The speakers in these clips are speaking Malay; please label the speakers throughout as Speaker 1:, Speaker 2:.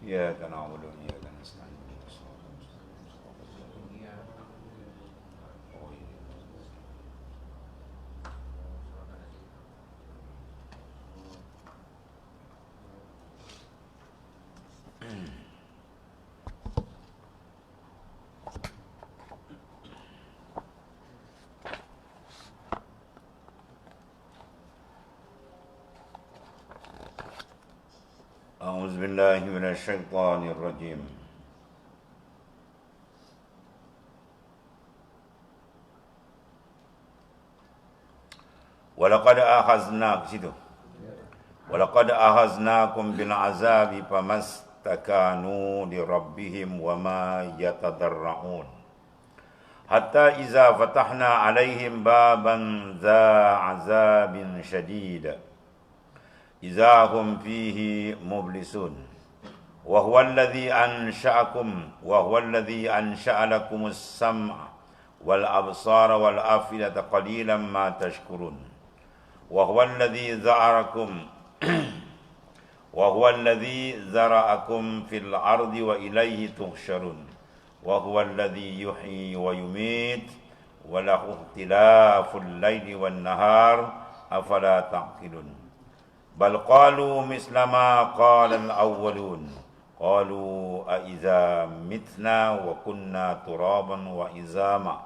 Speaker 1: Iyyaka na'budu wa iyyaka nasta'in. A'udzu billahi minasyaitonir rajim. Walaqad akhazna ke situ. Walaqad akhaznakum bil azabi famastakanu li rabbihim wama yatadarra'un. Hatta iza fatahna alaihim baban za azabin syadid. Iza hum fihi mublisun. Wa huwa alladhi ansha'akum wa huwa alladhi ansha'a lakumus sam'a wal absara wal afidata qalilan ma tashkurun. وهو الذي ذرأكم وهو الذي ذرأكم في الأرض وإليه تحشرون وهو الذي يحيي ويميت وله اختلاف الليل والنهار أفلا تعقلون بل قالوا مثل ما قال الأولون قالوا أإذا متنا وكنا ترابا وعظاما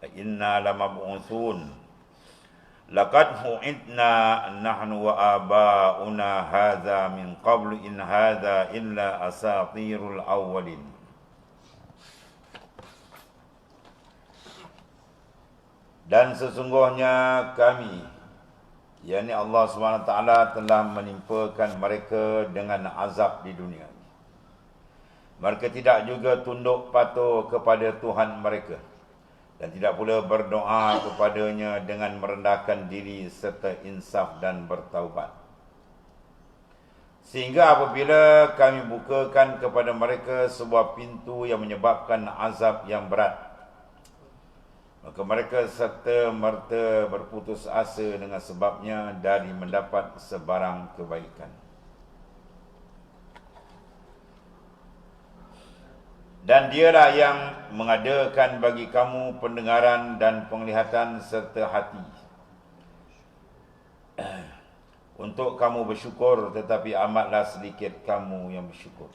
Speaker 1: أإنا لمبعوثون Laqad hu'idna nahnu wa aba'una hadza min qablu in hadza illa asatirul awwalin. Dan sesungguhnya kami, yakni Allah SWT telah menimpakan mereka dengan azab di dunia. Mereka tidak juga tunduk patuh kepada Tuhan mereka. Dan tidak pula berdoa kepadanya dengan merendahkan diri serta insaf dan bertaubat. Sehingga apabila kami bukakan kepada mereka sebuah pintu yang menyebabkan azab yang berat, maka mereka serta-merta berputus asa dengan sebabnya dari mendapat sebarang kebaikan. Dan dialah yang mengadakan bagi kamu pendengaran dan penglihatan serta hati untuk kamu bersyukur, tetapi amatlah sedikit kamu yang bersyukur.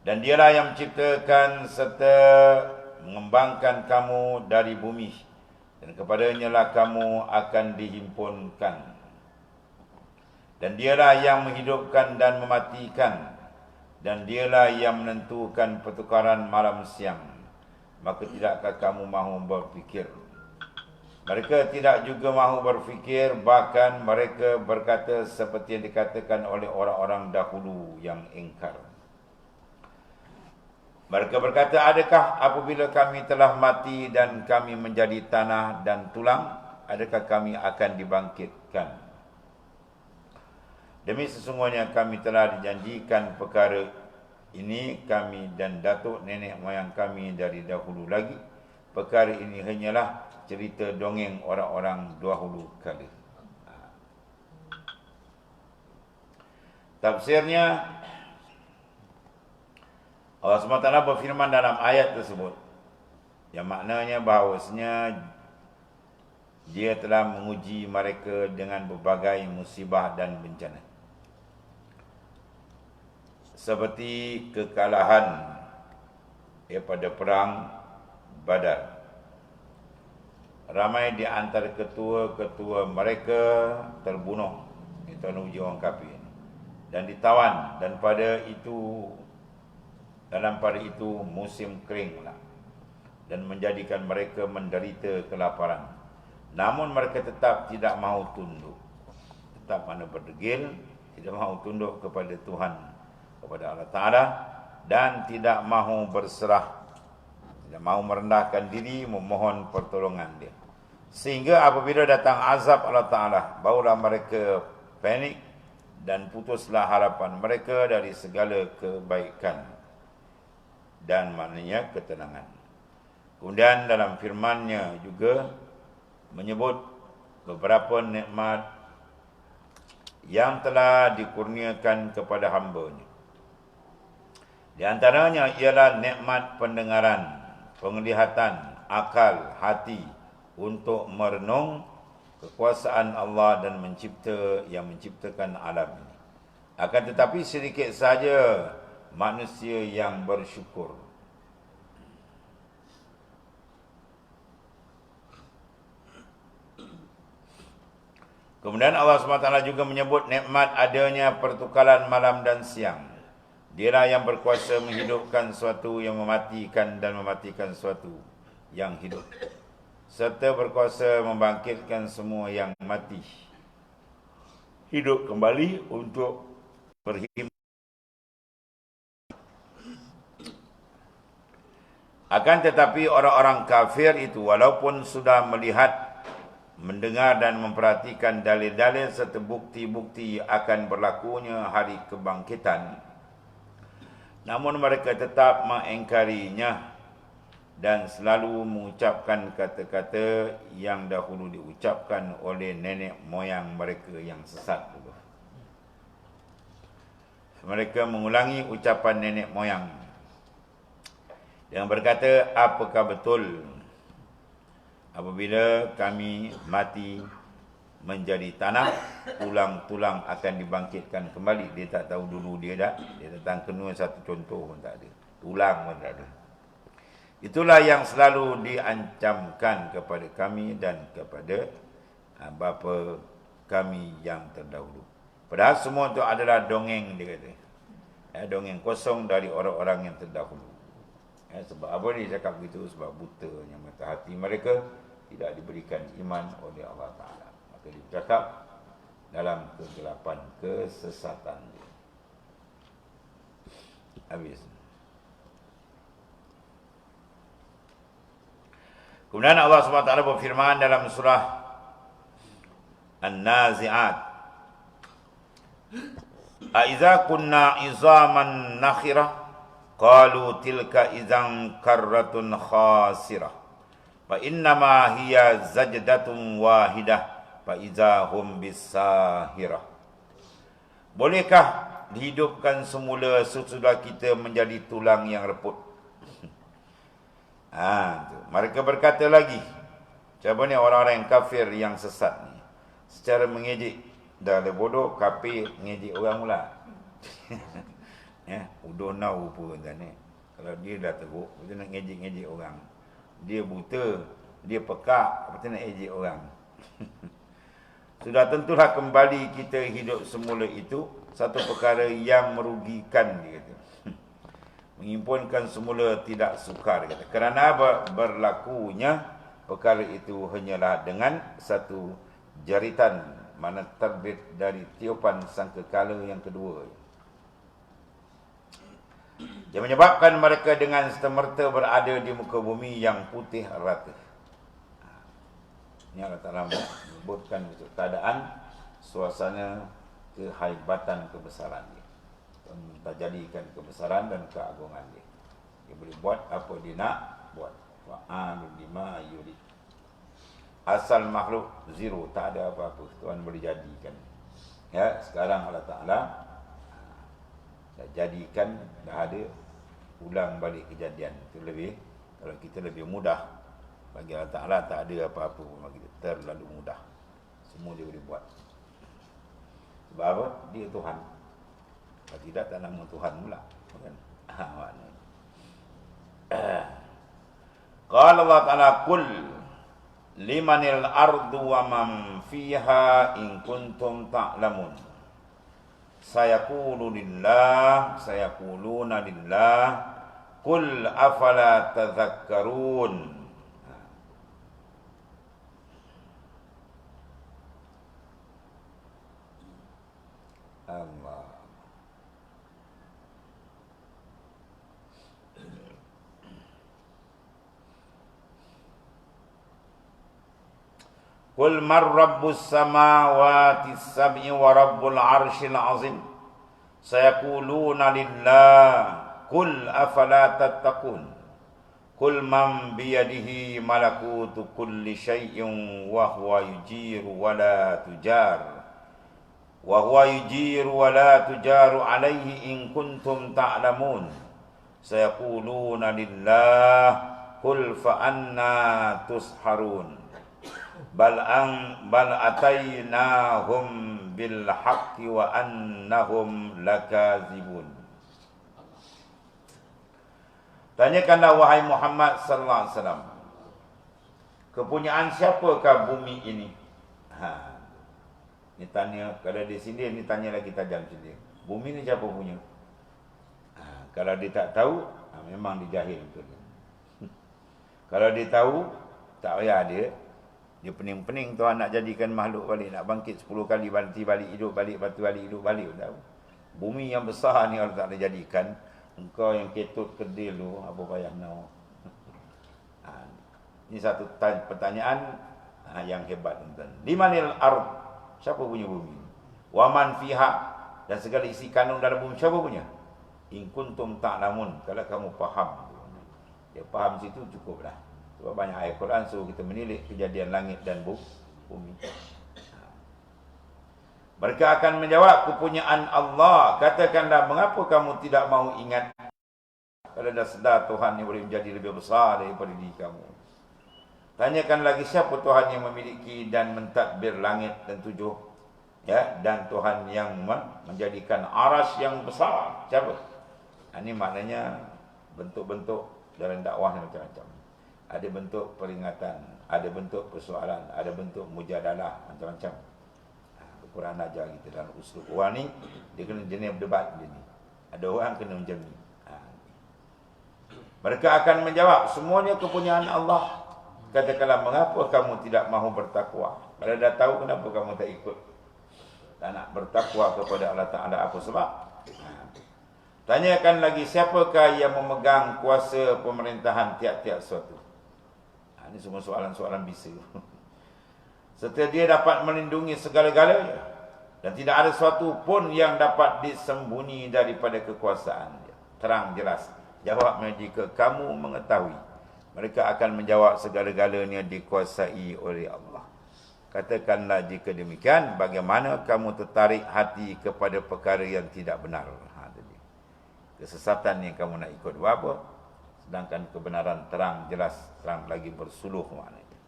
Speaker 1: Dan dialah yang menciptakan serta mengembangkan kamu dari bumi, dan kepadanya lah kamu akan dihimpunkan. Dan dialah yang menghidupkan dan mematikan, dan dialah yang menentukan pertukaran malam siang. Maka tidakkah kamu mahu berfikir? Mereka tidak juga mahu berfikir, bahkan mereka berkata seperti yang dikatakan oleh orang-orang dahulu yang ingkar. Mereka berkata, adakah apabila kami telah mati dan kami menjadi tanah dan tulang, adakah kami akan dibangkitkan? Demi sesungguhnya kami telah dijanjikan perkara ini kami dan datuk nenek moyang kami dari dahulu lagi. Perkara ini hanyalah cerita dongeng orang-orang dahulu kala. Tafsirnya, Allah SWT berfirman dalam ayat tersebut, yang maknanya bahawasanya Dia telah menguji mereka dengan berbagai musibah dan bencana, seperti kekalahan pada perang Badar. Ramai di antara ketua-ketua mereka terbunuh, itu uji orang kafir, dan ditawan, dan dalam pada itu musim kering pula, dan menjadikan mereka menderita kelaparan. Namun mereka tetap tidak mahu tunduk, tetap mana berdegil, tidak mahu tunduk kepada Tuhan, kepada Allah Ta'ala, dan tidak mahu berserah, tidak mahu merendahkan diri, memohon pertolongan Dia. Sehingga apabila datang azab Allah Ta'ala, barulah mereka panik dan putuslah harapan mereka dari segala kebaikan dan maknanya ketenangan. Kemudian dalam firman-Nya juga menyebut beberapa nikmat yang telah dikurniakan kepada hamba-Nya. Di antaranya ialah nikmat pendengaran, penglihatan, akal, hati untuk merenung kekuasaan Allah dan menciptakan alam ini. Akan tetapi sedikit saja manusia yang bersyukur. Kemudian Allah SWT juga menyebut nikmat adanya pertukaran malam dan siang. Dialah yang berkuasa menghidupkan suatu yang mematikan dan mematikan suatu yang hidup, serta berkuasa membangkitkan semua yang mati hidup kembali untuk berhimpun. Akan tetapi orang-orang kafir itu walaupun sudah melihat, mendengar dan memperhatikan dalil-dalil serta bukti-bukti akan berlakunya hari kebangkitan, namun mereka tetap mengingkarinya dan selalu mengucapkan kata-kata yang dahulu diucapkan oleh nenek moyang mereka yang sesat dulu. Mereka mengulangi ucapan nenek moyang yang berkata, apakah betul apabila kami mati menjadi tanah, tulang-tulang akan dibangkitkan kembali? Dia tak tahu dulu dia datang kena satu contoh pun tak ada, tulang pun tak ada. Itulah yang selalu diancamkan kepada kami dan kepada bapa kami yang terdahulu. Padahal semua itu adalah dongeng, dia kata. Dongeng kosong dari orang-orang yang terdahulu. Sebab apa dia cakap begitu? Sebab butanya mata hati mereka, tidak diberikan iman oleh Allah Ta'ala. Maka dia cakap dalam kegelapan kesesatan dia. Habis. Kemudian Allah SWT berfirman dalam surah An-Nazi'at, Aiza kunna izaman nakhirah, qalu tilka izan karratun khasirah, fa innama hiya zajdatun wahidah, fa izahum bisahirah. Bolehkah dihidupkan semula sesudah kita menjadi tulang yang reput? Mereka berkata lagi, siapa ni orang-orang yang kafir yang sesat ni, secara mengejek. Dah le bodoh, kafir mengejek orang pula. Udah nau pun kan ni. Kalau dia dah teruk, dia nak ngejek-ngejek orang. Dia buta, dia pekak, apa nak ejek orang. Sudah tentulah kembali kita hidup semula itu satu perkara yang merugikan, dia kata. Menghimpunkan semula tidak sukar, dia kata. Kerana berlakunya perkara itu hanyalah dengan satu jaritan, mana terbit dari tiupan sangkakala yang kedua. Dia menyebabkan mereka dengan semerta berada di muka bumi yang putih rata. Ini Allah Ta'ala menyebutkan keadaan suasana kehaibatan kebesaran dia. Menjadikan kebesaran dan keagungan dia. Dia boleh buat apa dia nak buat. Wa'alul lima yurid. Asal makhluk zero, tak ada apa-apa, Tuhan boleh jadikan. Sekarang Allah Ta'ala dah jadikan, dah ada, ulang balik kejadian. Itu lebih, kalau kita lebih mudah, bagi Allah Ta'ala tak ada apa-apa bagi kita, terlalu mudah. Semua dia boleh buat. Sebab apa? Dia Tuhan. Kalau tidak, tak nama Tuhan pula, kan? Qala Allah Ta'ala, Qul limanil ardu wa man fiha in kuntum ta'lamun. Sayaqulu lillah, sayaquluna lillah, qul afala tadhakkarun. Allah. Qul man rabbus samawati sab'i wa rabbul arshil azim. Sayaquluna lillah, qul afala tattaqun. Qul man biyadihi malakutu kulli syai'in wa huwa yujiru wa la tujar. Wa huwa yujiru wa la tujaru alaihi in kuntum ta'lamun. sayaquluna lillah qul fa anna tusharun bal atainahum bil haqqi wa annahum lakazibun. Tanyakanlah wahai Muhammad sallallahu alaihi wasallam, kepunyaan siapakah bumi ini? Ni tanya, kalau di sini ni tanya lagi tajam sini. Bumi ni siapa punya? Kalau dia tak tahu, memang dia jahil betul. Kalau dia tahu, tak payah dia pening-pening Tuhan nak jadikan makhluk balik, nak bangkit 10 kali balik hidup balik, lepas tu balik hidup balik. Tahu. Bumi yang besar ni Allah tak boleh jadikan. Engkau yang ketut kedil tu, apa payah nak. Ini satu pertanyaan yang hebat tuan. Di manil ard? Siapa punya bumi? Wa man fiha, dan segala isi kandung dalam bumi siapa punya? In kuntum ta'lamun, kalau kamu faham. Dia faham situ cukuplah. Sebab banyak ayat Quran suruh kita menilik kejadian langit dan bumi. Mereka akan menjawab, kepunyaan Allah. Katakanlah, mengapa kamu tidak mahu ingat? Kalau dah sedar Tuhan yang boleh menjadi lebih besar daripada diri kamu. Tanyakan lagi, siapa Tuhan yang memiliki dan mentadbir langit dan tujuh? Ya, dan Tuhan yang menjadikan aras yang besar. Siapa? Ini maknanya bentuk-bentuk dalam dakwah macam-macam. Ada bentuk peringatan, ada bentuk persoalan, ada bentuk mujadalah, macam-macam. Quran ajar kita dalam uslub. Orang ni dia kena jenis berdebat dia ni. Ada orang kena macam ni. Mereka akan menjawab, semuanya kepunyaan Allah. Katakanlah, mengapa kamu tidak mahu bertakwa? Kalau dah tahu, kenapa kamu tak ikut? Tak nak bertakwa kepada Allah Ta'ala, apa sebab? Tanyakan lagi, siapakah yang memegang kuasa pemerintahan tiap-tiap suatu? Ini semua soalan-soalan bisa. Serta dia dapat melindungi segala-galanya, dan tidak ada sesuatu pun yang dapat disembunyi daripada kekuasaan dia. Terang jelas. Jawabnya, jika kamu mengetahui. Mereka akan menjawab, segala-galanya dikuasai oleh Allah. Katakanlah, jika demikian, bagaimana kamu tertarik hati kepada perkara yang tidak benar? Kesesatan yang kamu nak ikut apa? Sedangkan kebenaran terang jelas, terang lagi bersuluh maknanya.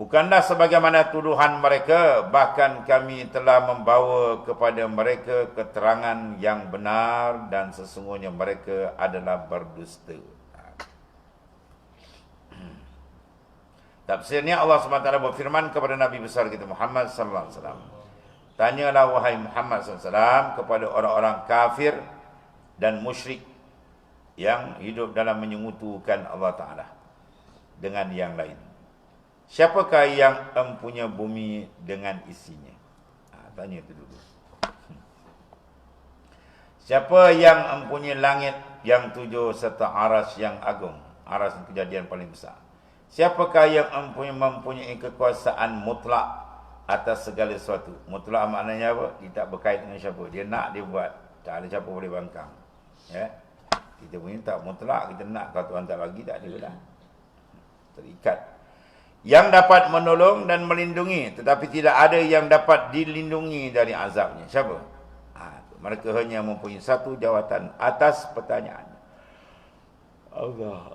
Speaker 1: Bukanlah sebagaimana tuduhan mereka, bahkan kami telah membawa kepada mereka keterangan yang benar, dan sesungguhnya mereka adalah berdusta. Tafsirnya, Allah SWT berfirman kepada Nabi besar kita Muhammad SAW. Tanyalah wahai Muhammad SAW kepada orang-orang kafir dan musyrik yang hidup dalam menyekutukan Allah Ta'ala dengan yang lain. Siapakah yang empunya bumi dengan isinya? Tanya itu dulu. Siapa yang empunya langit yang tujuh serta aras yang agung? Aras kejadian paling besar. Siapakah yang mempunyai kekuasaan mutlak atas segala sesuatu? Mutlak maknanya apa? Dia tak berkait dengan siapa. Dia nak, dia buat. Tak ada siapa boleh bangkang. Ya? Kita punya tak mutlak. Kita nak, kalau Tuhan tak bagi, tak ada lah. Terikat. Yang dapat menolong dan melindungi, tetapi tidak ada yang dapat dilindungi dari azabnya. Siapa? Mereka hanya mempunyai satu jawatan atas pertanyaan. Allah.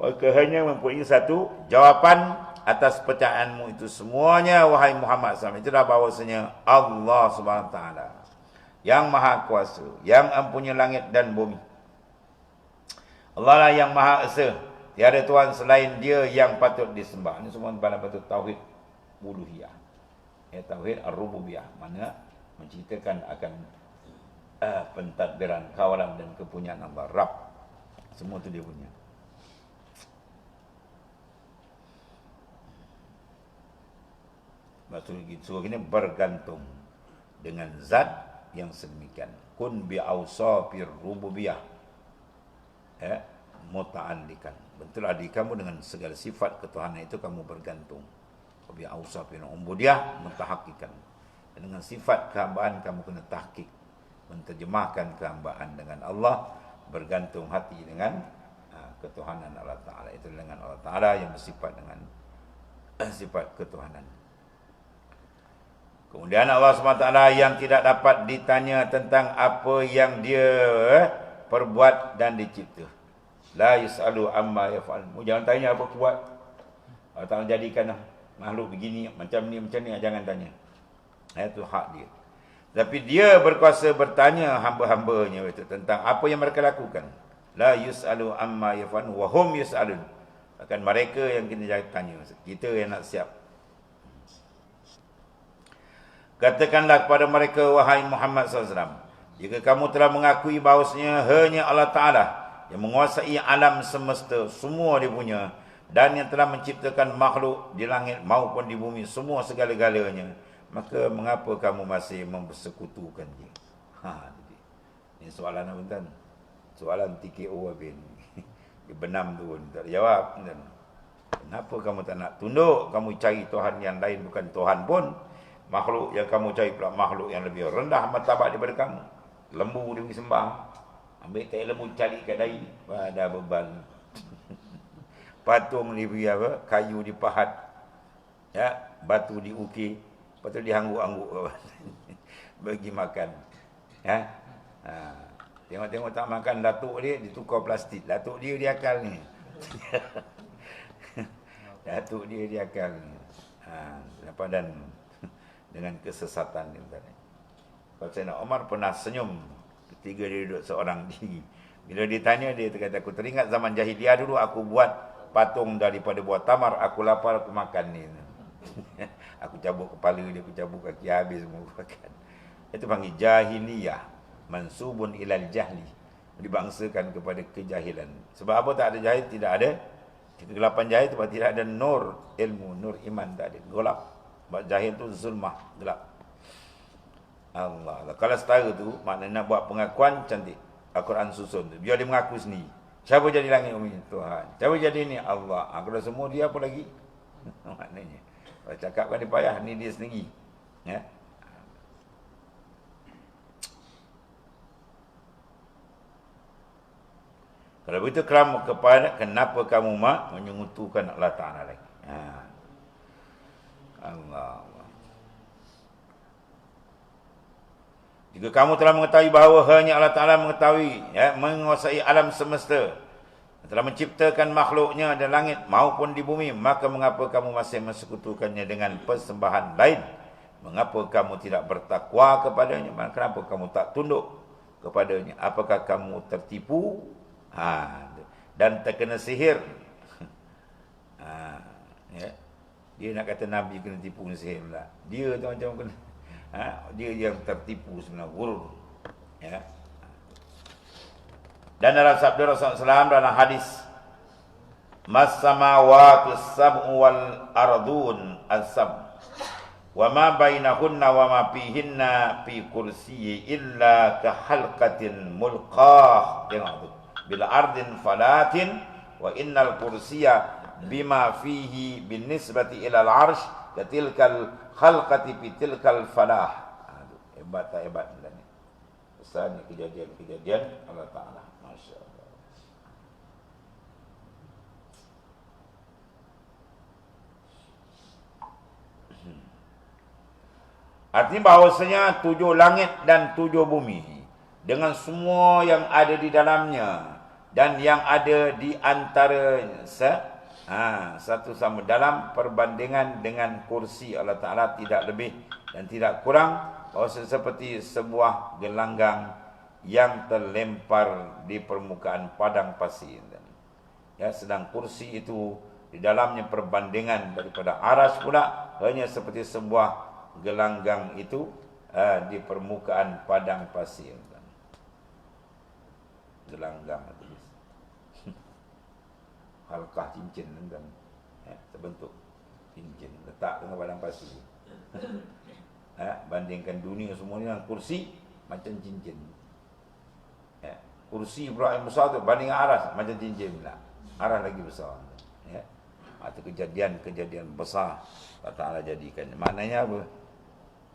Speaker 1: Mereka hanya mempunyai satu jawapan atas pertanyaanmu itu semuanya, wahai Muhammad SAW. Itulah bahawasanya Allah SWT yang maha kuasa, yang empunya langit dan bumi. Allah lah yang maha esa. Tiada Tuhan selain dia yang patut disembah. Ini semua dalam bentuk tauhid uluhiyah. Tauhid ar-rububiyah. Mana menceritakan akan pentadbiran, kawalan dan kepunyaan Allah. Rabb. Semua itu dia punya. Maksudnya suruh ini bergantung dengan zat yang sedemikian. Kun bi'awsafir rububiyah. Muta'allikan. Bentuklah diri kamu dengan segala sifat ketuhanan itu kamu bergantung. Bi'awsafir ubudiyah mutahaqqiqan. Dengan sifat kehambaan kamu kena tahqiq. Menterjemahkan kehambaan dengan Allah, bergantung hati dengan ketuhanan Allah Ta'ala. Itu dengan Allah Ta'ala yang bersifat dengan sifat ketuhanan. Kemudian Allah SWT yang tidak dapat ditanya tentang apa yang dia perbuat dan dicipta. La yus'alu amma yaf'al. Jangan tanya apa buat. Allah Ta'ala jadikan makhluk begini, macam ni, jangan tanya. Itu hak dia. Tapi dia berkuasa bertanya hamba-hambanya itu tentang apa yang mereka lakukan. La yus'alu amma yaf'al wa hum yus'alun. Bahkan mereka yang kena tanya. Kita yang nak siap. Katakanlah kepada mereka, wahai Muhammad SAW, jika kamu telah mengakui bahawasanya hanya Allah Ta'ala yang menguasai alam semesta, semua dia punya, dan yang telah menciptakan makhluk di langit maupun di bumi, semua segala-galanya, maka mengapa kamu masih mempersekutukan dia? Ini soalan apa tuan? Soalan TKO habis. Benam tu pun tak jawab. Kenapa kamu tak nak tunduk? Kamu cari Tuhan yang lain, bukan Tuhan pun. Makhluk yang kamu cari pula makhluk yang lebih rendah martabat daripada kamu. Lembu dia pergi sembah. Ambil tai lembu cari kat dahi. Wah, dah beban. Patung dia pergi apa? Kayu dipahat. Ya, batu diukir. Lepas tu dihangguk-hangguk. Bagi makan. Ya. Tengok-tengok tak makan datuk dia, ditukar plastik. Datuk dia akal ni. Datuk dia akal ni. Apa dan dengan kesesatan ni tadi. Kalau Sayyidina Umar pernah senyum ketika dia duduk seorang diri. Bila ditanya dia kata, aku teringat zaman jahiliah dulu aku buat patung daripada buah tamar, aku lapar aku makan ni. Aku cabut kepala dia, aku cabut kaki, habis semua makan. Itu panggil jahiliyah, mansubun ilal jahli, dibangsakan kepada kejahilan. Sebab apa tak ada jahil? Tidak ada kegelapan jahil, sebab tidak ada nur ilmu, nur iman, tak ada, gelap. Sebab jahil tu zulmah, gelap. Allah. Kalau setara tu, maknanya nak buat pengakuan cantik. Al-Quran susun tu. Biar dia mengaku sendiri. Siapa jadi langit bumi? Tuhan. Siapa jadi ni? Allah. Kalau semua dia apa lagi? Maknanya. Kalau cakap kan dia payah, ni dia sendiri. Ya. Kalau begitu, kenapa kamu menyekutukan Allah Ta'ala lagi? Allah. Jika kamu telah mengetahui bahawa hanya Allah Ta'ala mengetahui, menguasai alam semesta, telah menciptakan makhluknya di langit maupun di bumi, maka mengapa kamu masih mensekutukannya dengan persembahan lain? Mengapa kamu tidak bertakwa kepadanya? Kenapa kamu tak tunduk kepadanya? Apakah kamu tertipu dan terkena sihir? Dia nak kata Nabi kena tipu sihir pula. Dia tu macam kena, dia yang tertipu sebenarnya, gurur. Ya. Dan dalam sabda Rasulullah SAW dalam hadis, mas samawati sab'u wal ardun as-sab' wa ma bainahunna wa ma fihinna fi kursiyyi illa ka halqatin mulqah. Tengok tu. Bila ardin falatin wa innal kursiyya bima fihi bin nisbati ila al-arsh katilkal khalqati fi tilkal falah. Hebat tak hebat benda ni. Besarnya kejadian-kejadian Allah Ta'ala. Masya Allah. Artinya bahawasanya 7 langit dan 7 bumi dengan semua yang ada di dalamnya dan yang ada di antaranya satu sama dalam perbandingan dengan kursi Allah Ta'ala, tidak lebih dan tidak kurang, bahawasanya seperti sebuah gelanggang yang terlempar di permukaan padang pasir. Ya, sedang kursi itu di dalamnya perbandingan daripada aras pula hanya seperti sebuah gelanggang itu di permukaan padang pasir. Gelanggang itu halkah cincin kan, terbentuk cincin letak dengan padang pasir. Bandingkan dunia semua ni dengan kursi macam cincin. Kursi pula yang besar tu banding aras macam cincin pula. Aras lagi besar. Itu kejadian-kejadian besar Allah Ta'ala jadikan. Maknanya apa?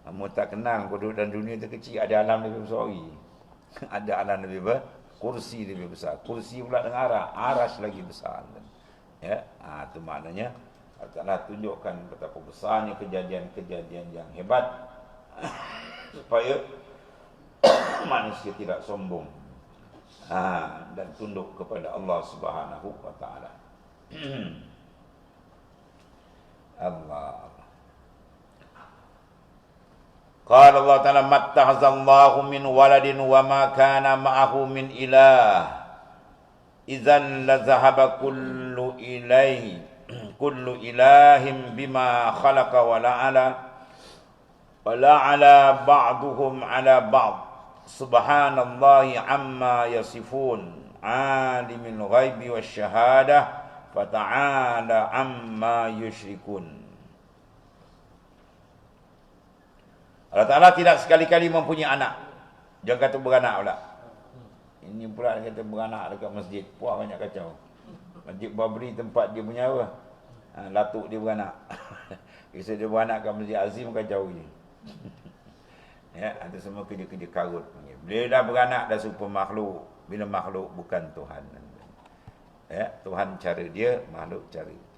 Speaker 1: Kamu tak kenal kodok dan dunia tu kecil, ada alam lebih besar lagi. Ada alam lebih besar, kursi lebih besar. Kursi pula dengan aras lagi besar. Itu maknanya Allah Ta'ala tunjukkan betapa besarnya kejadian-kejadian yang hebat supaya manusia tidak sombong dan tunduk kepada Allah Subhanahu wa taala. Allah. Qala Allah Ta'ala mattakhazallahu min waladin wa ma kana ma'ahu min ilah idzan la zahaba kullu ilahin bima khalaqa wa la'ala ba'duhum ala ba'd subhanallahi amma yasifun alimul ghaibi wasyahadah fata'ala amma yusyrikun. Allah Ta'ala tidak sekali-kali mempunyai anak. Jangan kata beranak pula. Ini pula kata beranak dekat masjid. Puas banyak kacau. Masjid Babri tempat dia punya apa? Latuk dia beranak. Kisah dia beranak kat Masjid Azim kacau je. Ya, ada semua kerja-kerja karut. Bila dah beranak dah serupa makhluk. Bila makhluk bukan Tuhan. Ya, Tuhan cara dia, makhluk cara dia.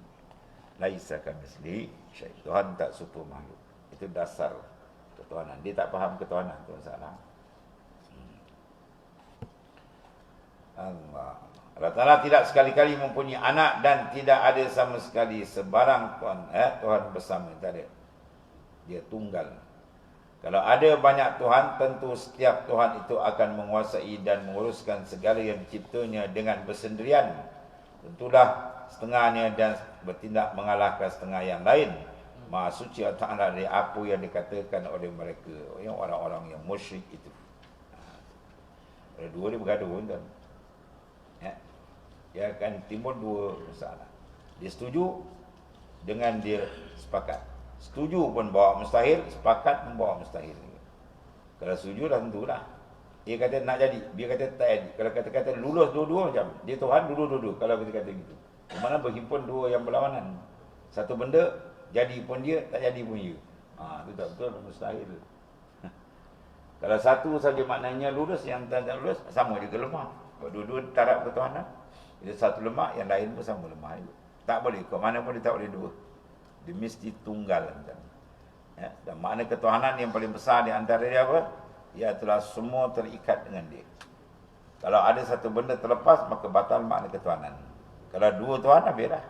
Speaker 1: Laisa kamitslihi syai'. Tuhan tak serupa makhluk. Itu dasar ketuhanan. Dia tak faham ketuhanan tu masalah. Allah Ta'ala tidak sekali-kali mempunyai anak dan tidak ada sama sekali sebarang Tuhan. Tuhan bersama, tak ada. Dia tunggal. Kalau ada banyak Tuhan, tentu setiap Tuhan itu akan menguasai dan menguruskan segala yang diciptanya dengan bersendirian. Tentulah setengahnya dan bertindak mengalahkan setengah yang lain. Maha suci Allah Ta'ala dari apa yang dikatakan oleh mereka, yang orang-orang yang musyrik itu. Ada dua dia bergaduh tuan. Dia akan timbul dua masalah. Dia setuju dengan dia sepakat. Setuju pun bawa mustahil, sepakat pun bawa mustahil. Kalau setuju dah tentulah. Dia kata nak jadi, dia kata tak jadi. Kalau kata-kata lulus dua-dua macam, dia Tuhan dulu-dulu kalau kita kata gitu. Mana berhimpun dua yang berlawanan. Satu benda jadi pun dia, tak jadi pun dia. Itu tak betul, mustahil. Kalau satu saja maknanya lurus, yang tak lurus, sama juga lemah. Kalau dua-dua taraf ketuhanan, bila satu lemah, yang lain pun sama lemah juga. Tak boleh, ke mana pun dia tak boleh dua. Dia mesti tunggal. Ya, dan makna ketuhanan yang paling besar di antara dia apa? Ialah semua terikat dengan dia. Kalau ada satu benda terlepas, maka batal makna ketuhanan. Kalau dua Tuhan, habis dah.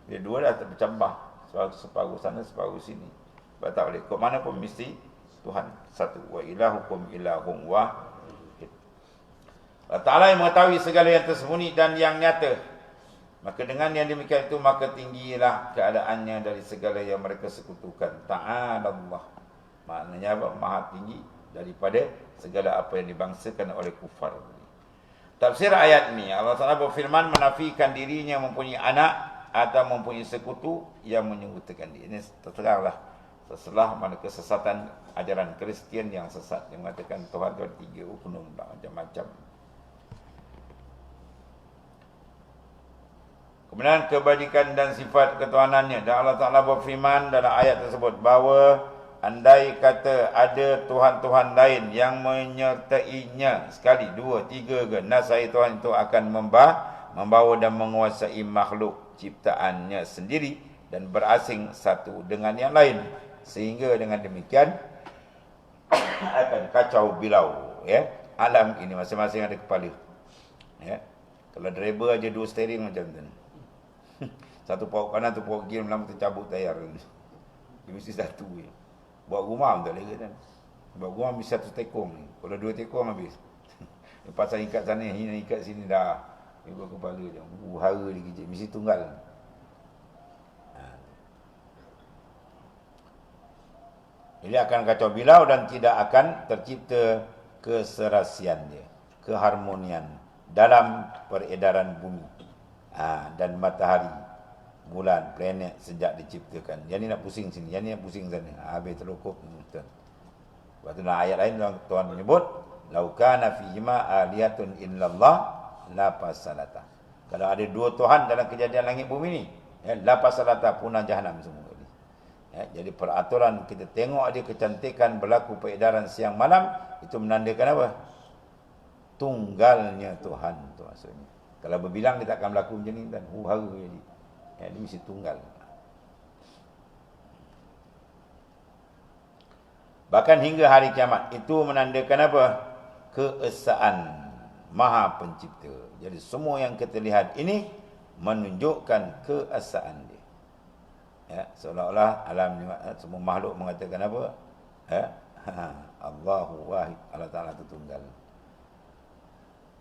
Speaker 1: Bila dua dah terpecah separuh sana, separuh sini. Sebab tak boleh. Ke mana pun mesti Tuhan satu. Wa ilahukum ilahum wahid. Allah Ta'ala yang mengetahui segala yang tersembunyi dan yang nyata. Maka dengan yang demikian itu, maka tinggilah keadaannya dari segala yang mereka sekutukan. Ta'ala Allah. Maknanya apa? Maha tinggi daripada segala apa yang dibangsakan oleh kufar. Tafsir ayat ini, Allah Ta'ala berfirman menafikan dirinya mempunyai anak atau mempunyai sekutu yang menyekutukan dia. Ini terserahlah. Setelah mana kesesatan ajaran Kristian yang sesat, yang mengatakan Tuhan itu ada tiga, oknum macam-macam. Kemudian kebajikan dan sifat ketuhanannya. Dan Allah Ta'ala berfirman dalam ayat tersebut bahawa andai kata ada Tuhan-Tuhan lain yang menyertainya sekali, dua, tiga ke, nasai Tuhan itu akan membawa dan menguasai makhluk ciptaannya sendiri dan berasing satu dengan yang lain, sehingga dengan demikian akan kacau bilau, ya. Alam ini masing-masing ada kepala, ya. Kalau driver aja dua steering macam tu, satu pokok kanan, satu pokok kiri, lama tercabut tayar. Dia mesti satu je. Buat rumah pun tak boleh kan. Buat rumah mesti satu tekong ni. Kalau dua tekong habis. Pasang ikat sana, ini ikat sini dah. Ikut kepala je. Hara dia kejap. Mesti tunggal. Jadi akan kacau bilau dan tidak akan tercipta keserasian dia, keharmonian dalam peredaran bumi dan matahari, bulan, planet sejak diciptakan. Yang ni nak pusing sini, yang ni nak pusing sana. Habis terlukup. Lepas tu dalam ayat lain Tuhan menyebut, "Lau kana fihima aliyatun illallah la fasalata." Kalau ada dua Tuhan dalam kejadian langit bumi ni, ya, la fasalata, punah jahanam semua. Ya, jadi peraturan kita tengok ada kecantikan berlaku peredaran siang malam, itu menandakan apa? Tunggalnya Tuhan tu maksudnya. Kalau berbilang dia takkan berlaku macam ni dan hara jadi. Ya, dia mesti tunggal. Bahkan hingga hari kiamat. Itu menandakan apa? Keesaan Maha Pencipta. Jadi semua yang kita lihat ini menunjukkan keesaan dia. Ya, seolah-olah alam ni, semua makhluk mengatakan apa? Ya, Allahu wahid, Allah Ta'ala itu tunggal.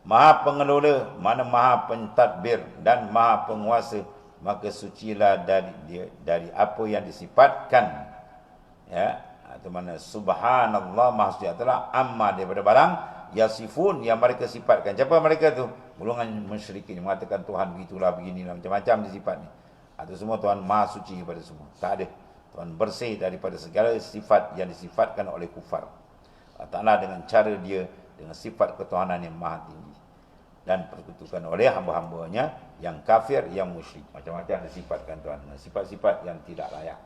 Speaker 1: Maha pengelola, mana maha pentadbir dan maha penguasa, maka sucilah dari apa yang disifatkan. Ya, atau mana subhanallah, maha suci adalah amma daripada barang yasifun yang mereka sifatkan. Siapa mereka tu? Golongan musyrikin mengatakan Tuhan begitulah, beginilah, macam-macam sifat ni. Atau semua Tuhan maha suci daripada semua. Tak ada. Tuhan bersih daripada segala sifat yang disifatkan oleh kufar. Allah Ta'ala dengan cara dia, dengan sifat ketuhanan yang maha tinggi, dan persekutukan oleh hamba-hambanya yang kafir, yang musyrik. Macam-macam disifatkan Tuhan, sifat-sifat yang tidak layak.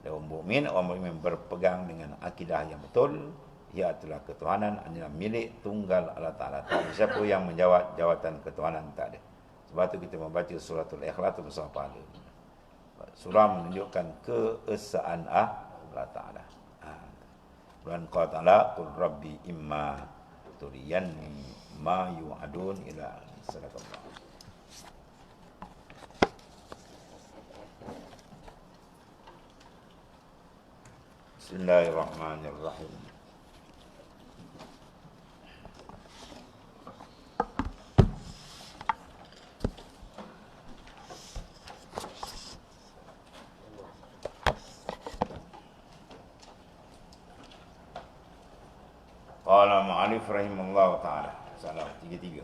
Speaker 1: Dan orang mukmin berpegang dengan akidah yang betul, iaitu ketuhanan adalah milik tunggal Allah Ta'ala. Tak ada siapa yang menjawab jawatan ketuhanan, tak ada. Sebab tu kita membaca suratul Ikhlas bersama pahala. Surah menunjukkan keesaan Allah Ta'ala. Dan qala ta'ala qul rabbi imma turiyanni ma yu'adun ila sadaqallah. Bismillahirrahmanirrahim. Qala ma'alif rahimahullah ta'ala. Salam 33.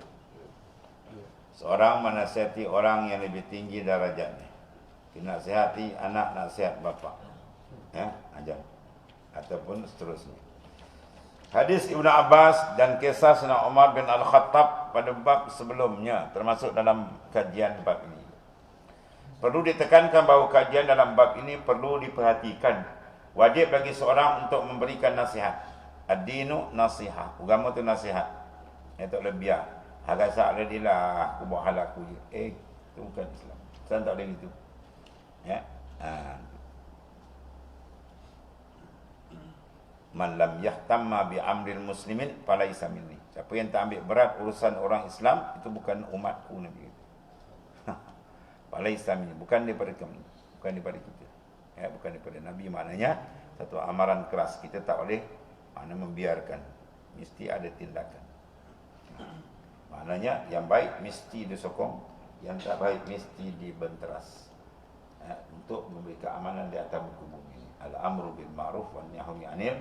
Speaker 1: Seorang menasihati orang yang lebih tinggi darajatnya. Dinasihati anak, nasihat bapa. Ya, ajar. Ataupun seterusnya. Hadis Ibnu Abbas dan kisah Sayyidina Umar bin Al-Khattab pada bab sebelumnya, termasuk dalam kajian bab ini. Perlu ditekankan bahawa kajian dalam bab ini perlu diperhatikan. Wajib bagi seorang untuk memberikan nasihat. Ad-dinu nasihah. Agama tu nasihat. Tak boleh biar. Harga sa'aladilah, aku buat hal aku je. Itu bukan Islam. Islam tak boleh gitu. Ya. Man lam yahtamma bi amril muslimin falaisa minni. Siapa yang tak ambil berat urusan orang Islam, itu bukan umatku, Nabi kata. Falaisa minni, bukan daripada kami, bukan daripada kita. Ya, bukan daripada Nabi, maknanya satu amaran keras. Kita tak boleh membiarkan, mesti ada tindakan. Maknanya yang baik mesti disokong, yang tak baik mesti dibenteras. Untuk memberi keamanan di atas muka bumi ini. Al-amru bil ma'ruf wan nahyi 'anil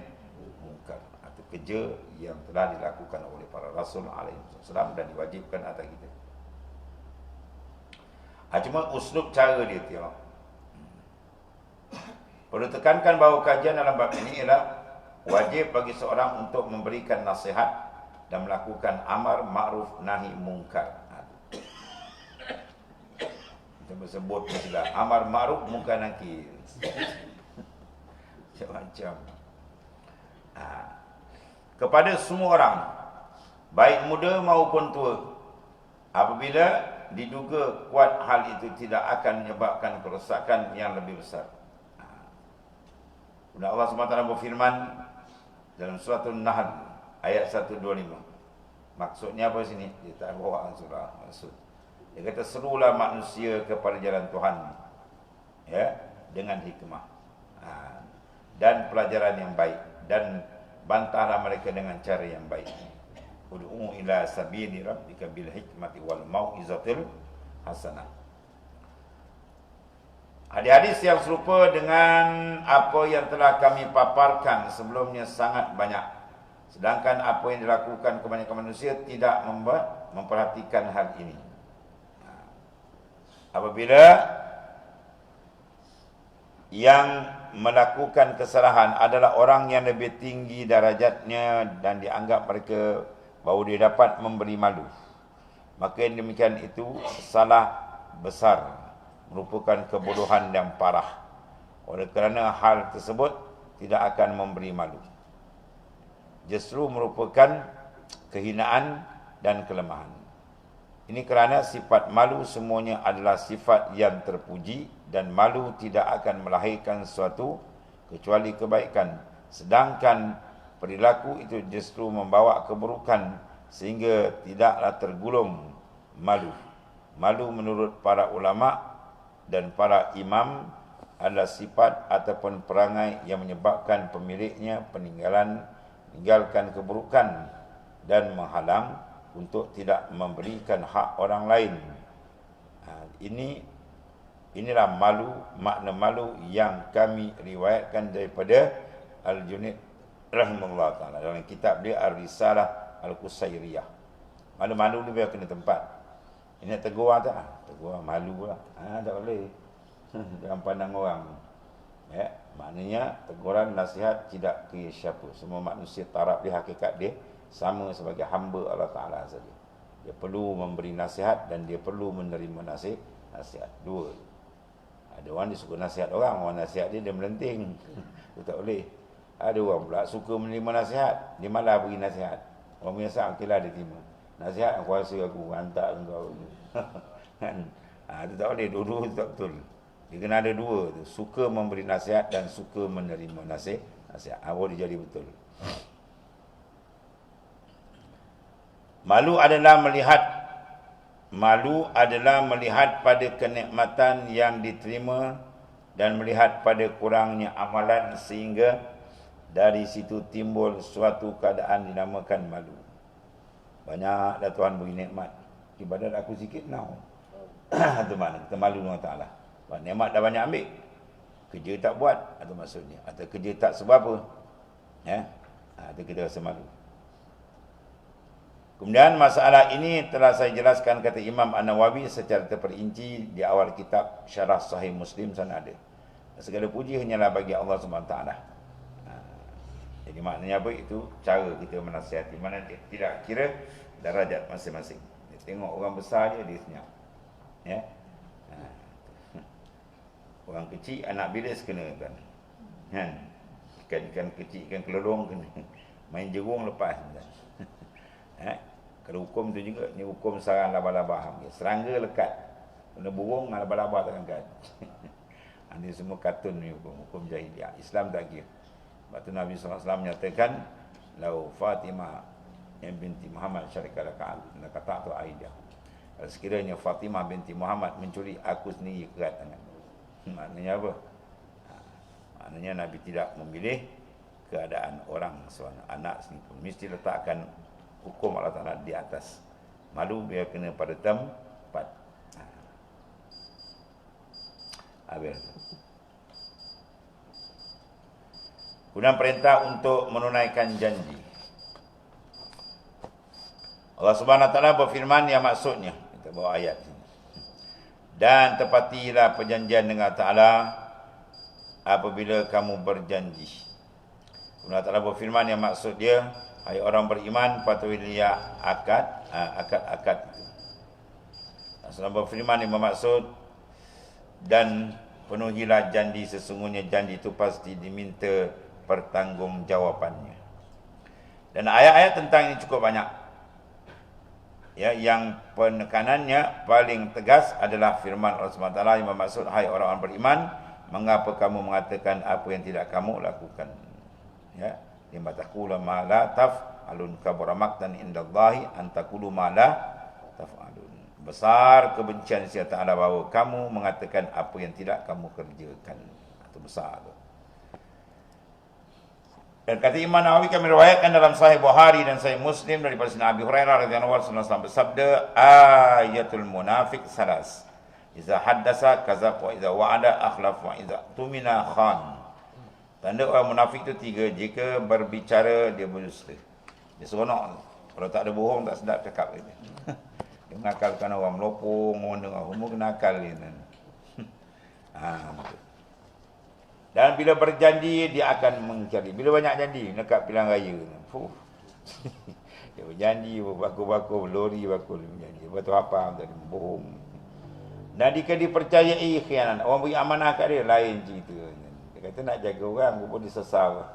Speaker 1: munkar, atau kerja yang telah dilakukan oleh para rasul alaihi wasallam dan diwajibkan atas kita. Cuma uslub cara dia tengok. Perlu tekankan bahawa kajian dalam bab ini ialah wajib bagi seorang untuk memberikan nasihat dan melakukan amar ma'ruf nahi munkar. Kita sebut istilah amar ma'ruf munkar nakir. Macam-macam. Kepada semua orang, baik muda maupun tua, apabila diduga kuat hal itu tidak akan menyebabkan kerosakan yang lebih besar. Allah SWT berfirman dalam surah An-Nahl ayat 125. Maksudnya apa sini? Dia tak bawa surah maksud. Dia kata serulah manusia kepada jalan Tuhan, ya, dengan hikmah dan pelajaran yang baik, dan bantahlah mereka dengan cara yang baik. Ud'u ila sabili rabbika bil hikmati wal mau'izatil hasanah. Hadis-hadis yang serupa dengan apa yang telah kami paparkan sebelumnya sangat banyak. Sedangkan apa yang dilakukan kebanyakan manusia tidak memperhatikan hal ini. Apabila yang melakukan kesalahan adalah orang yang lebih tinggi darajatnya dan dianggap mereka bahawa dia dapat memberi malu, maka yang demikian itu salah besar, merupakan kebodohan yang parah. Oleh kerana hal tersebut tidak akan memberi malu, justru merupakan kehinaan dan kelemahan. Ini kerana sifat malu semuanya adalah sifat yang terpuji, dan malu tidak akan melahirkan suatu kecuali kebaikan, sedangkan perilaku itu justru membawa keburukan sehingga tidaklah tergolong malu. Malu menurut para ulama dan para imam adalah sifat ataupun perangai yang menyebabkan pemiliknya meninggalkan keburukan dan menghalang untuk tidak memberikan hak orang lain. Inilah malu, makna malu yang kami riwayatkan daripada Al-Junaid rahimahullah ta'ala dalam kitab dia Ar-Risalah Al-Qusairiyah. Malu-malu ni biar kena tempat. Ini nak tegur tak? Tegur malu lah. Tak boleh. Jangan pandang orang. Ya, maknanya teguran nasihat tidak ke siapa. Semua manusia taraf dia, hakikat dia sama sebagai hamba Allah Ta'ala saja. Dia perlu memberi nasihat dan dia perlu menerima nasihat. Dua. Ada orang dia suka nasihat orang nasihat dia melenting. Itu tak boleh. Ada orang pula suka menerima nasihat, dia malah beri nasihat. Orang biasa okeylah dia terima. Nasihat aku rasa aku hantar engkau. Kan? Itu tak boleh, dua-dua itu tak betul. Dia kena ada dua tu, suka memberi nasihat dan suka menerima nasihat. Baru dia jadi betul. Malu adalah melihat pada kenikmatan yang diterima dan melihat pada kurangnya amalan sehingga dari situ timbul suatu keadaan dinamakan malu. Banyaklah Tuhan beri nikmat, ibadat aku sikit now. Itu makna kita malu dengan Ta'ala. Nikmat dah banyak ambil, kerja tak buat, itu maksudnya. Atau kerja tak seberapa, itu kita rasa malu. Kemudian masalah ini telah saya jelaskan, kata Imam An-Nawawi secara terperinci di awal kitab Syarah Sahih Muslim sana ada. Segala puji hanyalah bagi Allah SWT. Jadi maknanya apa? Itu cara kita menasihati. Mana dia tidak kira darajat masing-masing. Dia tengok orang besar je dia senyap. Ya. Orang kecil, anak bilis kena kan. Ikan kecil, ikan kelelong kena. Main jerung lepas. Kalau hukum tu juga, ni hukum sarang laba-laba. Serangga lekat, kena burung, laba-laba takkan kan. Ini semua katun ni hukum jahiliah. Islam tak kira. Sebab tu Nabi SAW menyatakan, lau Fatimah yang binti Muhammad syarika kata tu Aidah. Kalau sekiranya Fatimah binti Muhammad mencuri, aku sendiri kerat tangan. Maknanya apa? Maknanya Nabi tidak memilih keadaan orang seorang anak sendiri pun. Mesti letakkan hukum Allah Ta'ala di atas. Malu biar kena pada tempat. Habis. Kemudian perintah untuk menunaikan janji. Allah Subhanahu Wa Ta'ala berfirman yang maksudnya. Kita bawa ayat ini. Dan tepatilah perjanjian dengan Ta'ala apabila kamu berjanji. Allah Ta'ala berfirman yang maksud dia, hai orang beriman, patuhilah akad-akad itu. Allah berfirman yang bermaksud, dan penuhilah janji, sesungguhnya janji itu pasti diminta pertanggungjawabannya. Dan ayat-ayat tentang ini cukup banyak. Ya, yang penekanannya paling tegas adalah firman Allah SWT yang bermaksud, hai orang-orang beriman, mengapa kamu mengatakan apa yang tidak kamu lakukan? Ya, lima taqulu ma la taf'alun, kabura maqtan indallahi an taqulu ma la taf'alun. Besar kebencian sisi Allah bahawa kamu mengatakan apa yang tidak kamu kerjakan. Itu besar. Dan kata Imam Nawawi, kami riwayatkan dalam Sahih Bukhari dan Sahih Muslim daripada Sayyidina Abi Hurairah radhiyallahu anhu bersabda, ayatul munafiq salas, iza haddasa kazab, wa iza wa'ada akhlaf, wa iza tumina khan. Tanda orang munafik itu tiga. Jika berbicara dia berdusta. Dia seronok. Kalau tak ada bohong tak sedap cakap dia. Dia mengakalkan orang melopong, orang dengar semua kena akal dia. Betul. Dan bila berjanji dia akan mengingkari. Bila banyak janji dekat pilihan raya. Dia berjanji bakul-bakul lori bakul berjanji. Lepas tu apa tadi bohong. Dan jika dipercayai khianat, orang beri amanah kat dia lain cerita. Dia kata nak jaga orang pun dia sesal.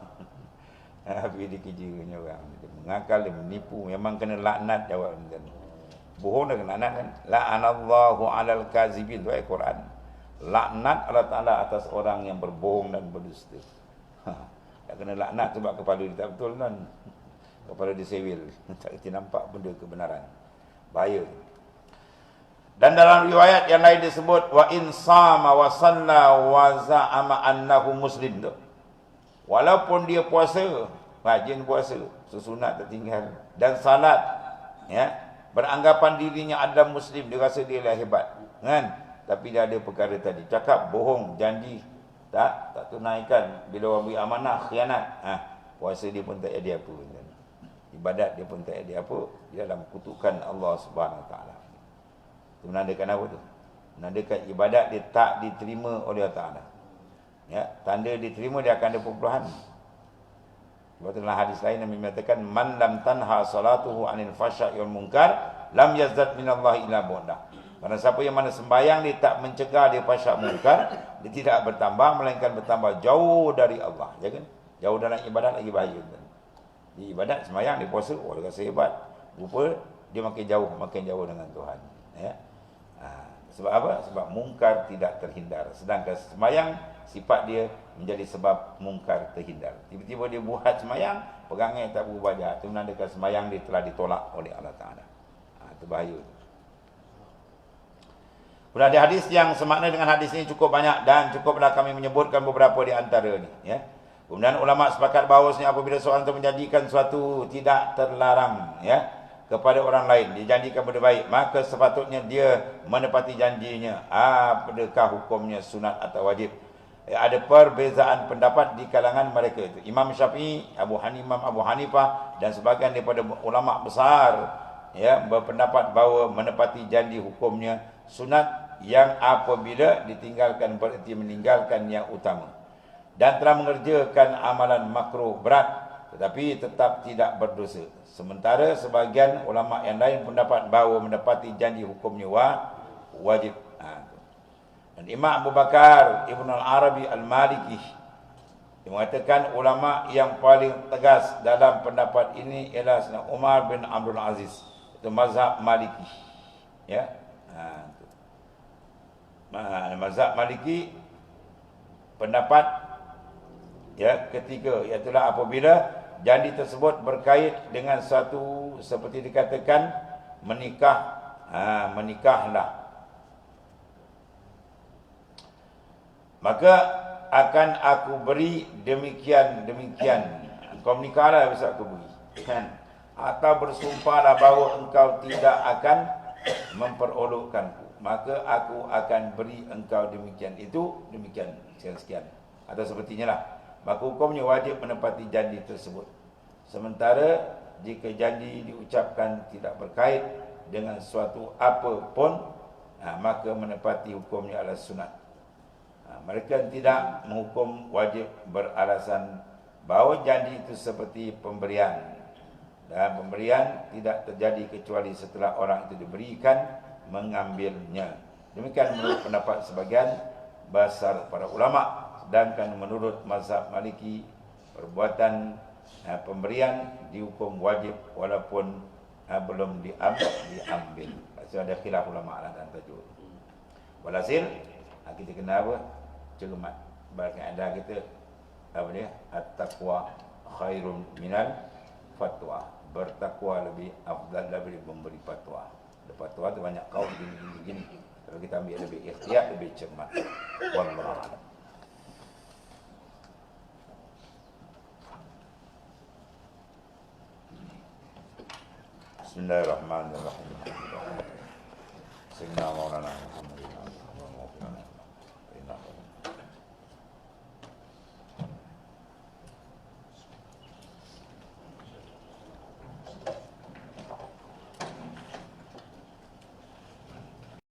Speaker 1: Habis dia kerjanya orang. Dia mengakal, dia menipu, memang kena laknat jawab macam tu. Bohong dah kena laknat kan. La'anallahu 'alal kazibin, tu ayat Quran. Laknat Allah Ta'ala atas orang yang berbohong dan berdusta. Tak kena laknat sebab kepala dia tak betul kan. Kepala dia sewil. Tak kerti nampak benda kebenaran. Bahaya. Dan dalam riwayat yang lain disebut wa in sama wa salla wa za'ama annahu muslim tu. Walaupun dia puasa, rajin puasa, sesunat tertinggal dan salat, ya, beranggapan dirinya adalah muslim, dia rasa dia lah hebat, kan? Tapi dia ada perkara tadi, cakap bohong, janji tak tunaikan, bila orang beri amanah khianat, puasa dia pun tak ada apa, ibadat dia pun tak ada apa, dia dalam kutukan Allah Subhanahu Wa Taala. Itu menandakan apa tu? Menandakan ibadat dia tak diterima oleh Allah Taala. Ya, tanda diterima dia akan ada perubahan. Sebab itu dalam hadis lain Nabi mengatakan man lam tanha salatuhu anil fahsya'i wal munkar lam yazdad minallahi illa bu'da. Karena siapa yang mana sembahyang dia tak mencegah dia fahsyak munkar, dia tidak bertambah melainkan bertambah jauh dari Allah, ya kan? Jauh dalam ibadat lagi bahaya. Di ibadat sembahyang, dia puasa, dia rasa hebat. Rupa dia makin jauh dengan Tuhan, ya. Sebab apa? Sebab mungkar tidak terhindar. Sedangkan sembahyang sifat dia menjadi sebab mungkar terhindar. Tiba-tiba dia buat sembahyang, perangai tak berubah jahat. Itu menandakan sembahyang dia telah ditolak oleh Allah Ta'ala. Itu bahaya. Sudah ada hadis yang semakna dengan hadis ini cukup banyak dan cukuplah kami menyebutkan beberapa di antara ini, ya. Kemudian ulama sepakat bahawasanya apabila seorang itu menjadikan suatu tidak terlarang, ya, kepada orang lain, dijanjikan benda baik, maka sepatutnya dia menepati janjinya. Apakah hukumnya sunat atau wajib? Ada perbezaan pendapat di kalangan mereka itu. Imam Syafi'i, Abu Hanifah dan sebagian daripada ulama besar, ya, berpendapat bahawa menepati janji hukumnya sunat yang apabila ditinggalkan berarti meninggalkan yang utama dan telah mengerjakan amalan makruh berat tetapi tetap tidak berdosa. Sementara sebagian ulama yang lain pendapat bahawa menepati janji hukumnya wajib. Dan Imam Abu Bakar Ibn Al-Arabi Al-Maliki dia mengatakan ulama yang paling tegas dalam pendapat ini ialah Sayyidina Umar bin Abdul Aziz. Itu mazhab Maliki, ya. Mazhab Maliki pendapat, ya, ketiga, iaitu apabila janji tersebut berkait dengan satu seperti dikatakan menikahlah, maka akan aku beri demikian. Engkau menikahlah, bisa aku beri, kan? Atau bersumpahlah bahawa engkau tidak akan memperolokkanku, maka aku akan beri engkau demikian. Itu demikian sekian. Atau sepertinya lah. Maka hukumnya wajib menepati janji tersebut. Sementara jika janji diucapkan tidak berkait dengan suatu apapun, maka menepati hukumnya adalah sunat. Mereka tidak menghukum wajib beralasan bahawa janji itu seperti pemberian. Dan pemberian tidak terjadi kecuali setelah orang itu diberikan mengambilnya. Demikian menurut pendapat sebagian besar para ulama. Sedangkan menurut mazhab Maliki, perbuatan pemberian dihukum wajib walaupun belum diambil. Maksudnya ada khilaf ulama lah dan tajuk. Walhasil kita kena apa? Cermat. Berkaitan kita apa dia? At-taqwa khairun minal fatwa. Bertakwa lebih afdal daripada memberi fatwa. Fatwa tu banyak kaum gini. Kalau kita ambil lebih ikhtiyat, lebih cermat. Wallahu a'lam. Bismillahirrahmanirrahim. Sayyidina Maulana Muhammad